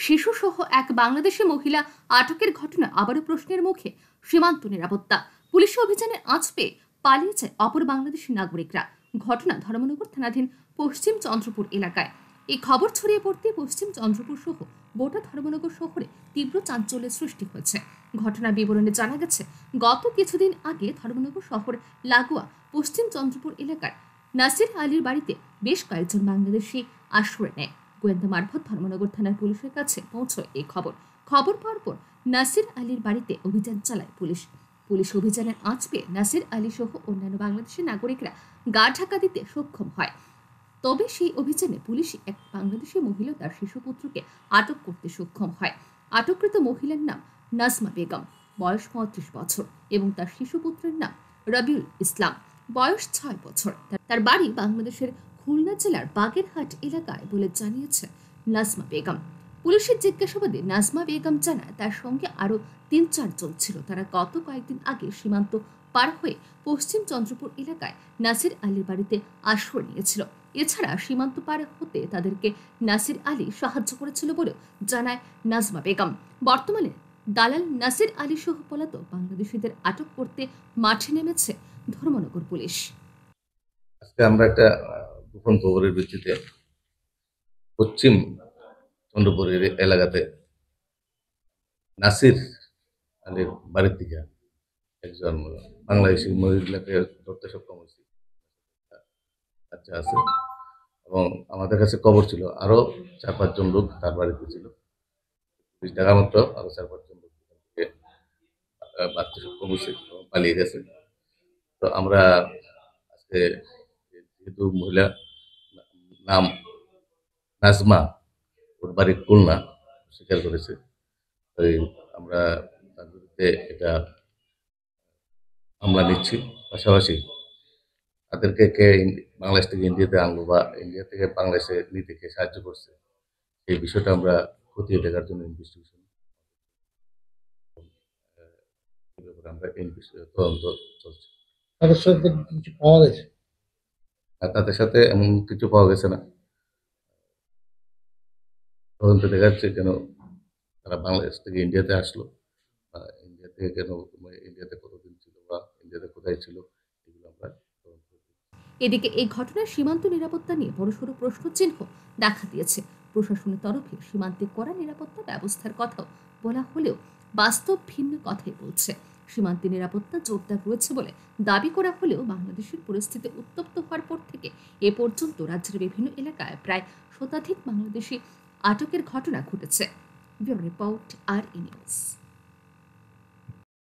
শিশুসহ এক বাংলাদেশি মহিলা আটকের ঘটনা আবারও প্রশ্নের মুখে। সীমান্ত নিরাপত্তা, পুলিশি অভিযানে আঁচ পেয়ে পালিয়ে যায় অপর বাংলাদেশি নাগরিকরা। ঘটনা ধর্মনগর থানাধীন পশ্চিম চন্দ্রপুর এলাকায়। এই খবর ছড়িয়ে পড়তে পশ্চিম চন্দ্রপুর সহ গোটা ধর্মনগর শহরে তীব্র চাঞ্চল্যের সৃষ্টি হয়েছে। ঘটনার বিবরণে জানা গেছে, গত কিছুদিন আগে ধর্মনগর শহর লাগোয়া পশ্চিম চন্দ্রপুর এলাকার নাসির আলীর বাড়িতে বেশ কয়েকজন বাংলাদেশি আশ্রয় নেয়। গোয়েন্দা মারফত ধর্মনগর থানার পুলিশের কাছে পৌঁছয় এই খবর পাওয়ার পর নাসির আলীর বাড়িতে অভিযান চালায় পুলিশ অভিযানের আঁচ পেয়ে নাসির আলী সহ অন্যান্য বাংলাদেশি নাগরিকরা গা ঢাকা দিতে সক্ষম হয়। তবে সেই অভিযানে পুলিশ এক বাংলাদেশি মহিলা তার শিশুপুত্রকে আটক করতে সক্ষম হয়। আটককৃত মহিলার নাম নাজমা বেগম, বয়স ৩৫ বছর, এবং তার শিশুপুত্রের নাম রবিউল ইসলাম, বয়স ৬ বছর। তার বাড়ি বাংলাদেশের খুলনা জেলার বাগেরহাট এলাকায় বলে জানিয়েছে নাজমা বেগম। পুলিশের জিজ্ঞাসাবাদে নাজমা বেগম জানায়, তার সঙ্গে আরও ৩-৪ জন ছিল। তারা গত কয়েকদিন আগে সীমান্ত পার হয়ে পশ্চিম চন্দ্রপুর এলাকায় নাসির আলীর বাড়িতে আশ্রয় নিয়েছিল। এছাড়া সীমান্ত পার হতে তাদেরকে নাসির আলী সাহায্য করেছিল বলেও জানায় নাজমা বেগম। বর্তমানে দালাল নাসির আলী সহ পলাতক বাংলাদেশিদের আটক করতে মাঠে নেমেছে ধর্মনগর পুলিশ। আজকে আমরা একটা গোপন খবরের ভিত্তিতে পশ্চিম চন্দ্রপুরের এলাকাতে নাসির আলীর বাড়ির থেকে একজন বাংলাদেশি মহিলাকে ধরতে সক্ষম হয়েছি। বাচ্চা আছে এবং আমাদের কাছে খবর ছিল আরো 4-5 জন লোক তার বাড়িতে ছিল। পুলিশ দেখা মাত্র আরো 4-5 জন লোক বাড়তে সক্ষম হয়েছে এবং পালিয়ে গেছে। তো আমরা আজকে যেহেতু মহিলা নাম নাজমা, ওর বাড়ি খুলনা, স্বীকার করেছে। তাই আমরা তার বিরুদ্ধে এটা মামলা নিচ্ছি। পাশাপাশি তাদেরকে কে বাংলাদেশ থেকে ইন্ডিয়াতে আনলো বা ইন্ডিয়া থেকে বাংলাদেশে নিতে কে সাহায্য করছে, এই বিষয়টা আমরা খতিয়ে দেখার জন্য ইনভেস্টিগেশন আমরা তদন্ত চলছে। তাদের সাথে কিছু পাওয়া গেছে? আর তাদের সাথে এমন কিছু পাওয়া গেছে না। তদন্ত দেখা যাচ্ছে কেন তারা বাংলাদেশ থেকে ইন্ডিয়াতে আসলো, বা ইন্ডিয়া থেকে কেন ইন্ডিয়াতে কতদিন ছিল বা ইন্ডিয়াতে কোথায় ছিল, এগুলো আমরা তদন্ত করছি। এদিকে এই ঘটনার সীমান্ত নিরাপত্তা নিয়ে বড়সড় প্রশ্নচিহ্ন দেখা দিয়েছে। প্রশাসনের তরফে সীমান্তে কড়া নিরাপত্তা ব্যবস্থার কথাও বলা হলেও বাস্তব ভিন্ন কথাই বলছে। সীমান্তে নিরাপত্তা জোরদার রয়েছে বলে দাবি করা হলেও বাংলাদেশের পরিস্থিতি উত্তপ্ত হওয়ার পর থেকে এ পর্যন্ত রাজ্যের বিভিন্ন এলাকায় প্রায় শতাধিক বাংলাদেশি আটকের ঘটনা ঘটেছে। ব্যুরো রিপোর্ট, আর নিউজ।